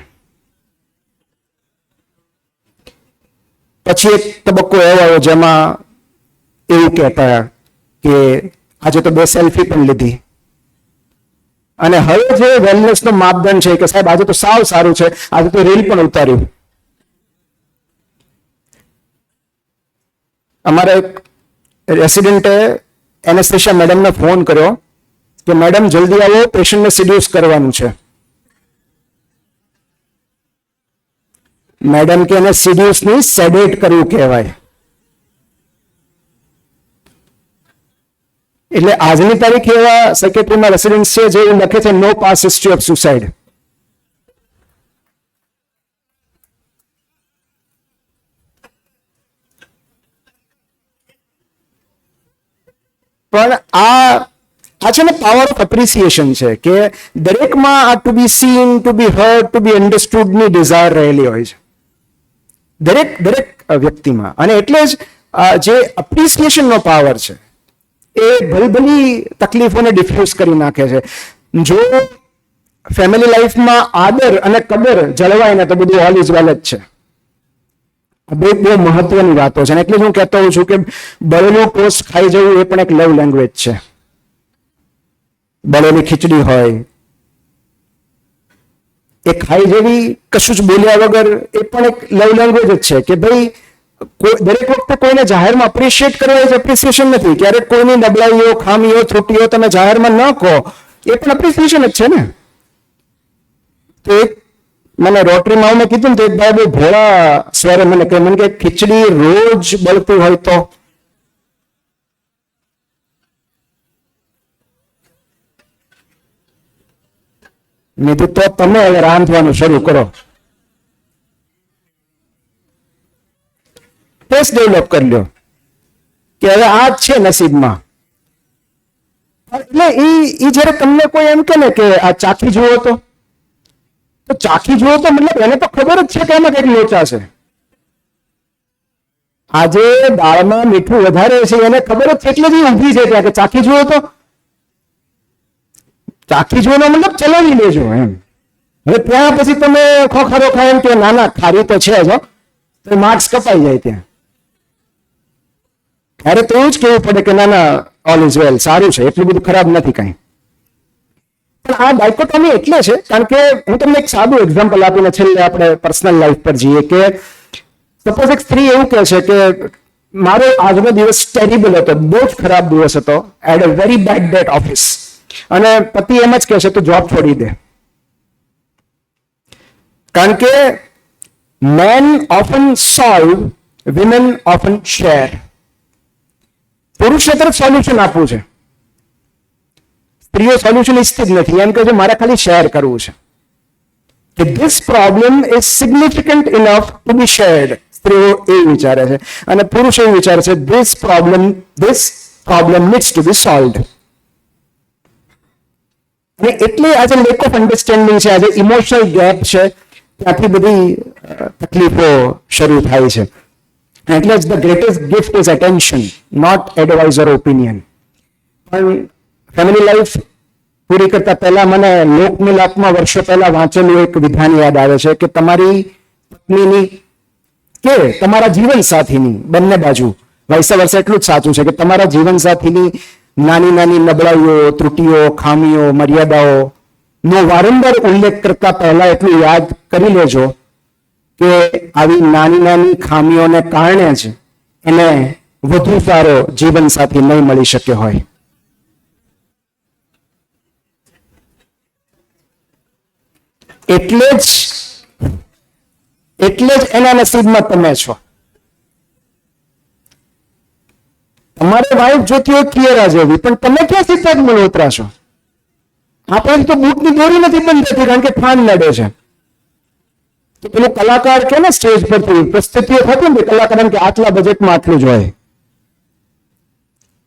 પછી એક તબક્કો એવો આવ્યો જેમાં એવું કહેતા કે આજે તો 2 સેલ્ફી પણ લીધી. અને હવે જે વેલનેસ નો માપદંડ છે કે સાહેબ આજે તો સાવ સારું છે, આજે તો રીલ પણ ઉતાર્યું. અમારા એક રેસિડેન્ટે એનેસ્થેસિયા મેડમને ફોન કર્યો કે મેડમ જલ્દી આવો, પેશન્ટને સિડ્યુસ કરવાનું છે. મેડમ કે એને સિડ્યુસ ની સેડેટ કરવું કહેવાય. એટલે આજની તારીખ એવા સેક્રેટરીમાં રેસિડેન્ટ્સ છે જે લખે છે નો પાસ હિસ્ટ્રી ઓફ સુસાઇડ. પણ આ છે ને પાવર ઓફ એપ્રિસિએશન છે કે દરેકમાં આ to be seen, to be heard, to be understood ની ડિઝાયર રહેલી હોય છે દરેક વ્યક્તિમાં. અને એટલે જ જે એપ્રિસિએશન નો પાવર છે એ ભલી તકલીફોને ડિફ્યુઝ કરી નાખે છે. જો ફેમિલી લાઈફમાં આદર અને કદર જળવાય ને તો બધું ઓલ ઇઝ વેલ જ છે. બહુ મહત્વની વાતો છે. એટલે હું કહેતો હોઉં છું કે બળેલું ટોસ્ટ ખાઈ જવું એ પણ એક લવ લેંગ્વેજ છે. બળેલી ખીચડી હોય એ ખાઈ જેવી કશું જ બોલ્યા વગર એ પણ એક લવ લેંગ્વેજ જ છે કે ભાઈ દરેક વખતે કોઈને જાહેરમાં એપ્રિશિએટ કરવા એ એપ્રિસિએશન નથી. ક્યારેક કોઈની નબળાઈઓ, ખામીઓ, ત્રુટીઓ તમે જાહેરમાં ન કહો એ પણ એપ્રિસિએશન જ છે ને. તો એક મને રોટરીમાં મેં કીધું ને તો એક ભાઈ બહુ ભોળા સ્વરે મને કે ખીચડી રોજ બળતી હોય તો મેં તો તમે હવે રાંધવાનું શરૂ કરો, ટેસ્ટ ડેવલપ કરી લો કે હવે આ જ છે નસીબમાં. એટલે એ જયારે તમને કોઈ એમ કે ને કે આ ચાખી જુઓ તો ચાખી જુઓ તો મતલબ એને તો ખબર જ છે કે એમાં કઈક લોચા છે. આજે દાળમાં મીઠું વધારે છે એને ખબર જ છે એટલે જ ઊભી છે ત્યાં કે ચાખી જુઓ તો. ચાખી જોવાનો મતલબ ચલાવી લેજો એમ. હવે ત્યાં પછી તમે ખોખારો ખાય એમ કે નાના ખારી તો છે જ, તો માર્ક્સ કપાઈ જાય ત્યાં. ત્યારે તો એવું જ કહેવું પડે કે નાના ઓલ ઇઝ વેલ, સારું છે, એટલું બધું ખરાબ નથી કઈ. પણ આ ડાયકોટોમી એટલે છે કારણ કે હું તમને એક સાદું એક્ઝામ્પલ આપીને છેલ્લે આપણે પર્સનલ લાઈફ પર જઈએ કે સપોઝ એક સ્ત્રી એવું કહે છે કે મારો આજનો દિવસ ટેરિબલ હતો, બહુ જ ખરાબ દિવસ હતો, I had a very bad day at office. અને પતિ એમ જ કહે છે તો જોબ છોડી દે. કારણ કે men often solve, women often share. પુરુષે તરફ સોલ્યુશન આપવું છે, સ્ત્રીઓ સોલ્યુશન ઈચ્છતી જ નથી. એમ કહે છે મારે ખાલી શેર કરવું છે કે this problem is significant enough to be shared. સ્ત્રીઓ એવું વિચારે છે અને પુરુષ એવું વિચારે છે this problem needs to be solved. અને એટલે આજે લેક ઓફ અન્ડરસ્ટેન્ડિંગ છે, આજે ઇમોશનલ ગેપ છે, ત્યાંથી બધી તકલીફો શરૂ થાય છે. એટલે જ the greatest gift is attention, not advice or opinion. પણ ફેમિલી લાઈફ પૂરી કરતા પહેલા મને લોકમિલાપમાં વર્ષો પહેલા વાંચેલું એક વિધાન યાદ આવે છે કે તમારી પત્નીની કે તમારા જીવન સાથીની બંને બાજુ વાઇસ વર્સા એટલું જ સાચું છે કે તમારા જીવન સાથીની નાની નાની નબળાઈઓ, ત્રુટીઓ, ખામીઓ, મર્યાદાઓ નો વારંવાર ઉલ્લેખ કરતા પહેલા એટલું યાદ કરી લેજો કે આવી નાની નાની ખામીઓને કારણે જ એને વધુ સારો જીવનસાથી નહીં મળી શક્યો હોય. એટલે જ એના નસીબમાં તમે છો. તમારે વાઈફ જોતી હોય કિયરા જેવી, પણ તમે ક્યાં સિદ્ધાર્થ મલ્હોત્રા છો? આપણે તો બૂટની દોરી નથી બંધ થતી કારણ કે ફાન નડે છે. તો પેલો કલાકાર કે ને સ્ટેજ પરથી પ્રસ્તુતિઓ થતી ને કલાકાર કે આટલા બજેટમાં આટલું જ હોય,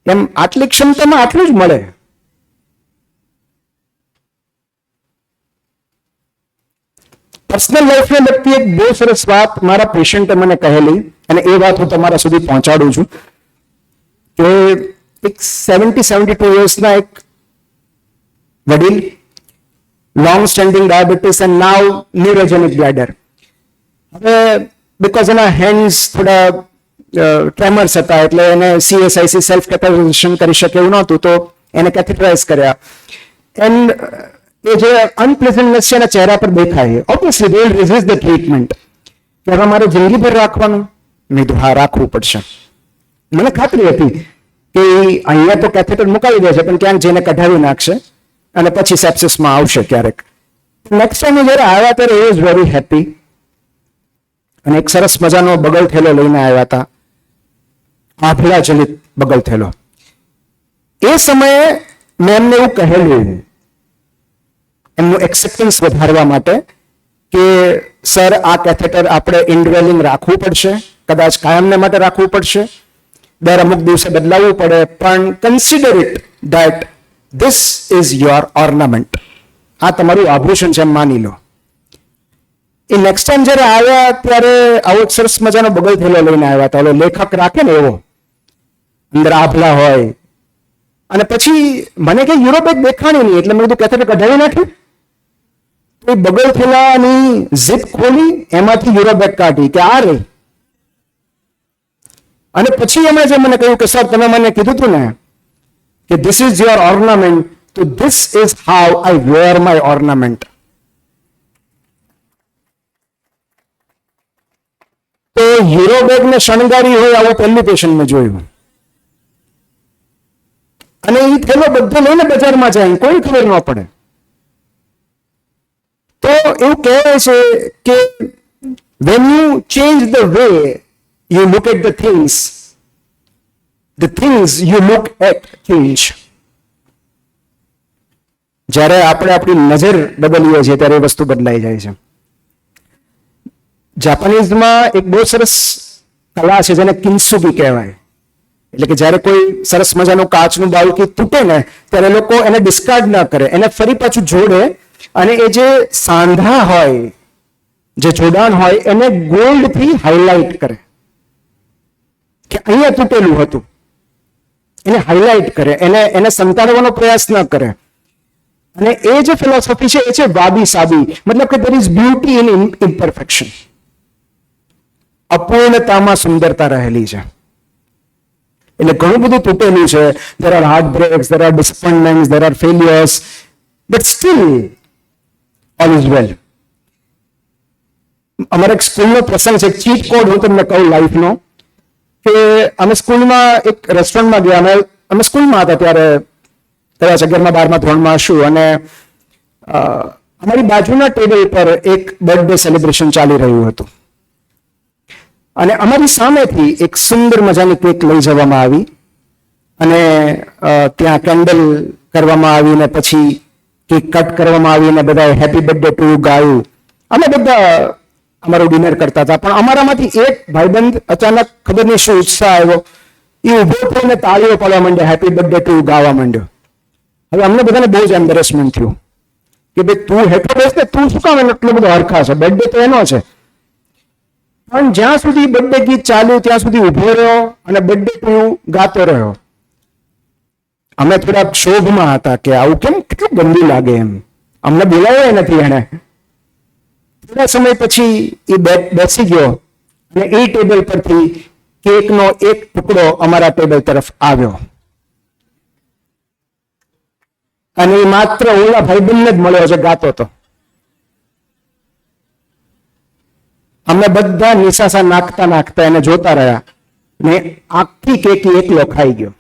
એમ આટલી ક્ષમતામાં આટલું જ મળે. પર્સનલ લાઈફને લગતી એક બહુ સરસ વાત મારા પેશન્ટે મને કહેલી, અને એ વાત હું તમારા સુધી પહોંચાડું છું કે એક 72 યર્સના એક વડીલ, long standing diabetes and now neurogenic bladder. હવે બીકોઝ એના હેન્ડ્સ થોડા ટ્રેમર્સ હતા એટલે એને CSIC સેલ્ફ કેપેસિટેશન કરી શકે એવું નહોતું, તો એને કેથેટરાઇઝ કર્યા. એન્ડ એ જે અનપ્લેઝન્ટનેસ છે એના ચહેરા પર દેખાય. Obviously they will resist the treatment. કે હવે મારે જિંદગીભર રાખવાનું? મેં કીધું હા, રાખવું પડશે. મને ખાતરી હતી કે અહીંયા તો કેથેટર મુકાવી દે છે પણ ક્યાંક જઈને કઢાવી નાખશે અને પછી સેપ્સિસમાં આવશે ક્યારેક. નેક્સ્ટ ટાઈમ જ્યારે આવ્યા ત્યારે એ વોઝ વેરી હેપી અને એક સરસ મજાનો બગલ થેલો લઈને આવ્યા હતા, આભલા જલિત બગલ થેલો. એ સમયે મેં એમને એવું કહેલું, એમનું એક્સેપ્ટન્સ વધારવા માટે કે સર આ કેથેટર આપણે ઇન્ડવેલિંગ રાખવું પડશે, કદાચ કાયમને માટે રાખવું પડશે, દર અમુક દિવસે બદલાવવું પડે, પણ consider it that this is your ornament. આ તમારું આભૂષણ છે એમ માની લો. એ નેક્સ્ટ ટાઈમ જ્યારે આવ્યા ત્યારે આવો એક સરસ મજાનો બગલ થેલો લઈને આવ્યા હતા, ઓલો લેખક રાખે ને એવો, અંદર આભલા હોય. અને પછી મને કે યુરોપ એક દેખાણી નહીં, એટલે મેં કીધું કેથેટર કઢાવી નાખ્યું. તો એ બગલ થેલાની ઝીપ ખોલી, એમાંથી યુરોપ એક કાઢી કે આ રે. અને પછી એમણે જે મને કહ્યું કે સર તમે મને કીધું હતું ને કે ધીસ ઇઝ યોર ઓર્નામેન્ટ, તો this is how I wear my ornament. તો હીરો બેગ ને શણગારી હોય આવું પહેલી પેશન્ટ મેં જોયું. અને એ થેલો બધો લઈને બજારમાં જાય, કોઈ ખબર ન પડે. તો એવું કહેવાય છે કે when you change the way you look at the things you look at change. જ્યારે આપણે આપણી નજર બદલીએ છીએ ત્યારે એ વસ્તુ બદલાઈ જાય છે. જાપાનીઝમાં એક બહુ સરસ કલા છે જેને કિન્સુગી કહેવાય. એટલે કે જ્યારે કોઈ સરસ મજાનું કાચનું બાઉકી તૂટે ને ત્યારે લોકો એને ડિસ્કાર્ડ ના કરે, એને ફરી પાછું જોડે અને એ જે સાંધા હોય, જે જોડાણ હોય, એને ગોલ્ડથી હાઇલાઇટ કરે કે અહીંયા તૂટેલું હતું, એને હાઇલાઇટ કરે, એને સંતાડવાનો પ્રયાસ ન કરે. અને એ જે ફિલોસોફી છે એ છે વાબી સાબી, મતલબ કે there is beauty in imperfection. અપૂર્ણતામાં સુંદરતા રહેલી છે. એટલે ઘણું બધું તૂટેલું છે. there are heartbreaks, there are disappointments, there are failures, but still all is well. અમારા એક સ્કૂલનો પ્રસંગ છે, ચીટ કોડ હું તમને કહું લાઈફનો, કે અમે સ્કૂલમાં એક રેસ્ટોરન્ટમાં ગયા. અમે સ્કૂલમાં હતા ત્યારે કદાચ 11મા-12મા ધોરણમાં હશું, અને અમારી બાજુના ટેબલ પર એક બર્થડે સેલિબ્રેશન ચાલી રહ્યું હતું. અને અમારી સામેથી એક સુંદર મજાની કેક લઈ જવામાં આવી અને ત્યાં કેન્ડલ કરવામાં આવી ને પછી કેક કટ કરવામાં આવી અને બધાએ હેપી બર્થડે ટુ ગાયું. અમે બધા અમારું ડિનર કરતા હતા, પણ અમારામાંથી એક ભાઈબંધ અચાનક ખબર નહીં શું ઉત્સાહ આવ્યો, એ ઉભો થઈને તાળીઓ પાડવા માંડ્યો, હેપી બર્થડે ટુ ગાવા માંડ્યો. હવે અમને બધાને બહુ જ એમ્બેરેસમેન્ટ થયું કે ભાઈ તું હેઠો બેસ ને, તું શું કામ એનો એટલો બધો હરખા છે, બર્થડે તો એનો છે. પણ જ્યાં સુધી બર્થડે ગીત ચાલ્યું ત્યાં સુધી ઉભો રહ્યો અને બર્થડે ટુ ગાતો રહ્યો. અમે થોડા ક્ષોભમાં હતા કે આવું કેમ, કેટલું ગંદુ લાગે એમ, અમને બોલાવ્યા નથી એને. થોડા સમય પછી એ બેસી ગયો અને એ ટેબલ પરથી કેકનો એક ટુકડો અમારા ટેબલ તરફ આવ્યો અને એ માત્ર ઓલા ભાઈબંધને જ મળ્યો છે ગાતો તો. અમે બધા નિશાસા નાખતા નાખતા એને જોતા રહ્યા ને આખી કેકી એકલો ખાઈ ગયો.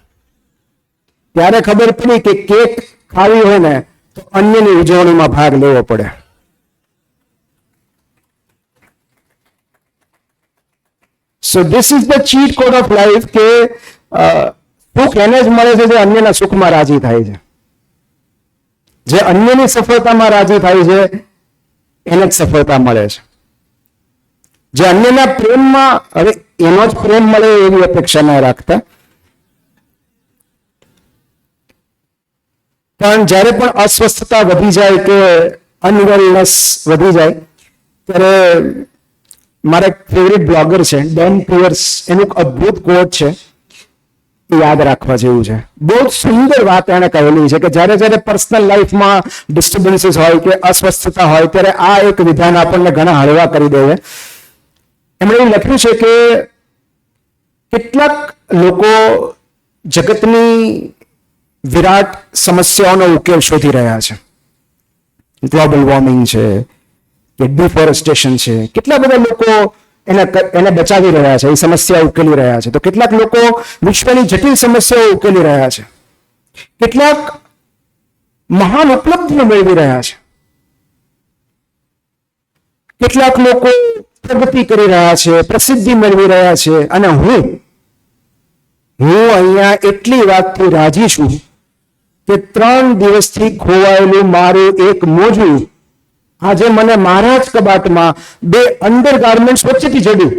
ત્યારે ખબર પડી કે કેક ખાવી હોય ને તો અન્યની ઉજવણીમાં ભાગ લેવો પડે. So this is the cheat code of life કે સુખ એને જ મળે છે જે અન્યના સુખમાં રાજી થાય છે, જે અન્યની સફળતામાં રાજી થાય છે એને જ સફળતા મળે છે. જે અન્યના પ્રેમમાં, હવે એનો જ પ્રેમ મળે એવી અપેક્ષા ન રાખતા, પણ જ્યારે પણ અસ્વસ્થતા વધી જાય કે અનવેલનેસ વધી જાય ત્યારે મારા એક ફેવરિટ બ્લોગર છે ડેન પિયર્સ, એનું એક અદ્ભુત કોટ છે એ યાદ રાખવા જેવું છે. બહુ સુંદર વાત એને કહેલી છે કે જ્યારે જ્યારે પર્સનલ લાઈફમાં ડિસ્ટર્બન્સીસ હોય કે અસ્વસ્થતા હોય ત્યારે આ એક વિધાન આપણને ઘણા હળવા કરી દે છે. એમણે એવું લખ્યું છે કે કેટલાક લોકો જગતની વિરાટ સમસ્યાઓનો ઉકેલ શોધી રહ્યા છે. ગ્લોબલ વોર્મિંગ છે કે ડિફોરેસ્ટેશન છે, કેટલા બધા લોકો એને બચાવી રહ્યા છે, એ સમસ્યા ઉકેલી રહ્યા છે. તો કેટલાક લોકો વિશ્વની જટિલ સમસ્યાઓ ઉકેલી રહ્યા છે, કેટલાક મહાન ઉપલબ્ધિઓ મેળવી રહ્યા છે, કેટલાક લોકો પ્રગતિ કરી રહ્યા છે, પ્રસિદ્ધિ મેળવી રહ્યા છે. અને હું અહીંયા એટલી વાતથી રાજી છું કે 3 દિવસથી ખોવાયેલું મારું એક મોજું આજે મને મારા જ કબાટમાં 2 અંડરગાર્મેન્ટ્સ વચ્ચેથી જડ્યું.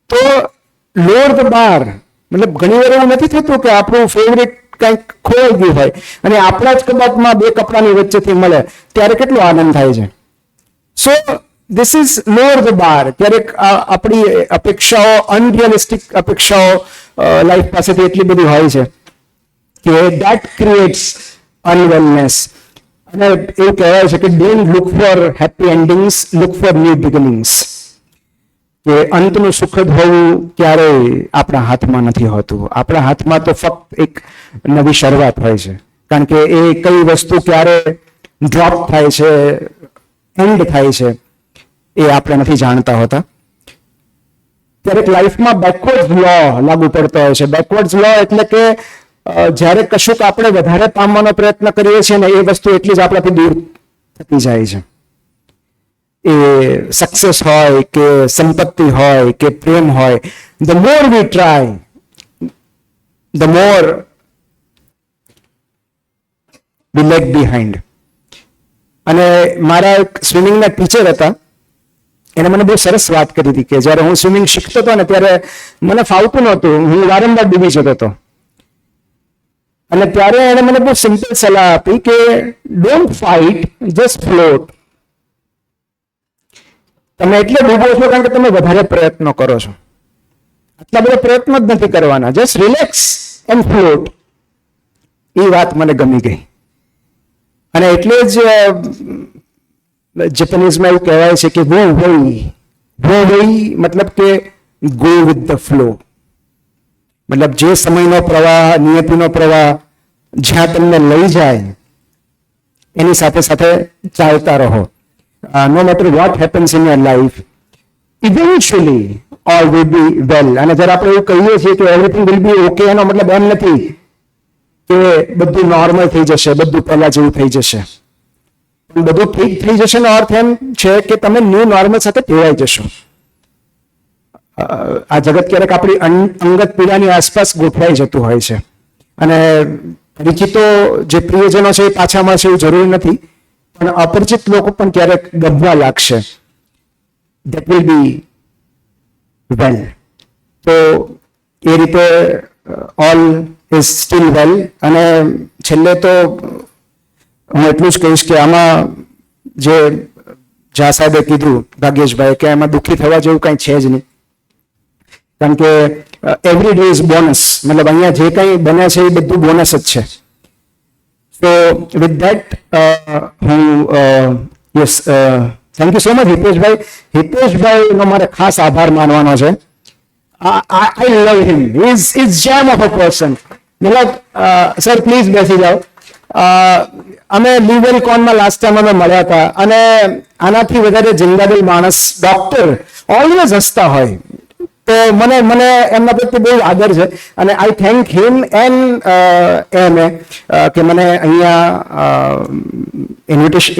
તો લોર ધ બાર, મતલબ ઘણી વાર એવું નથી થતું કે આપણું ફેવરિટ કંઈક ખોવાઈ ગયું હોય અને આપણા જ કબાટમાં 2 કપડાની વચ્ચેથી મળે ત્યારે કેટલો આનંદ થાય છે. સો this is Lord the bar. ક્યારેક આપણી અપેક્ષાઓ, અનરિયલિસ્ટિક અપેક્ષાઓ લાઈફ પાસેથી એટલી બધી હોય છે કે that creates unwellness. અને એવું કહેવાય છે કે don't look for happy endings, look for new beginnings. કે અંતનું સુખદ હોવું ક્યારેય આપણા હાથમાં નથી હોતું. આપણા હાથમાં તો ફક્ત એક નવી શરૂઆત હોય છે, કારણ કે એ કઈ વસ્તુ ક્યારે ડ્રોપ થાય છે, એન્ડ થાય છે, એ આપણે નથી જાણતા હોતા. ક્યારેક લાઈફમાં બેકવર્ડ લો લાગુ પડતો હોય છે. બેકવર્ડ લો એટલે કે જ્યારે કશુંક આપણે વધારે પામવાનો પ્રયત્ન કરીએ છીએ ને એ વસ્તુ એટલી જ આપણાથી દૂર થતી જાય છે. એ સક્સેસ હોય કે સંપત્તિ હોય કે પ્રેમ હોય, the more we try the more we lag behind. અને મારા એક સ્વિમિંગના ટીચર હતા, એને મને બહુ સરસ વાત કરી હતી કે જ્યારે હું સ્વિમિંગ શીખતો હતો ને ત્યારે મને ફાવતું નહોતું, હું વારંવાર ડૂબી જતો હતો. અને ત્યારે એને મને બહુ સિમ્પલ સલાહ આપી કે ડોન્ટ ફાઇટ, જસ્ટ ફ્લોટ. તમે એટલે ડૂબો છો કારણ કે તમે વધારે પ્રયત્નો કરો છો. આટલા બધા પ્રયત્નો જ નથી કરવાના, જસ્ટ રિલેક્સ એન્ડ ફ્લોટ. એ વાત મને ગમી ગઈ. અને એટલે જ જાપાનીઝમાં એવું કહેવાય છે કે વો વઈ મતલબ કે ગો વિથ ધ ફ્લો. મતલબ જે સમયનો પ્રવાહ, નિયતિનો પ્રવાહ જ્યાં તમને લઈ જાય એની સાથે સાથે ચાલતા રહો. No matter what happens in your life, eventually all will be well. અને જ્યારે આપણે એવું કહીએ છીએ કે એવરીથિંગ વિલ બી ઓકે, એનો મતલબ એમ નથી કે બધું નોર્મલ થઈ જશે, બધું પહેલા જેવું થઈ જશે. બધું ઠીક થઈ જશે નો અર્થ એમ છે કે તમે ન્યૂ નોર્મલ સાથે ટેવાઈ જશો. આ જગત ક્યારેક આપણી અંગત પીડાની આસપાસ ગોઠવાઈ જતું હોય છે અને પરિચિતો જે પ્રિયજનો છે એ પાછા મળશે એવું જરૂરી નથી, પણ અપરિચિત લોકો પણ ક્યારેક ગભવા લાગશે. ધેટ વિલ બી વેલ. તો એ રીતે ઓલ ઇઝ સ્ટીલ વેલ. અને છેલ્લે તો હું એટલું જ કહીશ કે આમાં જે ઝા સાહેબે કીધું, ભાગ્યેશભાઈ, કે એમાં દુઃખી થવા જેવું કંઈ છે જ નહીં. કારણ કે એવરી ડે ઇઝ બોનસ. મતલબ અહીંયા જે કંઈ બને છે એ બધું બોનસ જ છે. સો વિથ ધેટ હું yes thank you so much Hiteshbhai. હિતેશભાઈનો મારે ખાસ આભાર માનવાનો છે. I love him. He's gem of a person. મતલબ સર પ્લીઝ બેસી જાઓ. અમે લીગલ કોનમાં લાસ્ટ ટાઈમ અમે મળ્યા હતા અને આનાથી વધારે જિંદાદિલ માણસ ડોક્ટર ઓલવેઝ હસતા હોય. તો મને એમના પ્રત્યે બહુ આદર છે અને આઈ થેન્ક હિમ એન્ડ એમે કે મને અહીંયા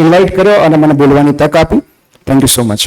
ઇન્વાઇટ કર્યો અને મને બોલવાની તક આપી. Thank you so much.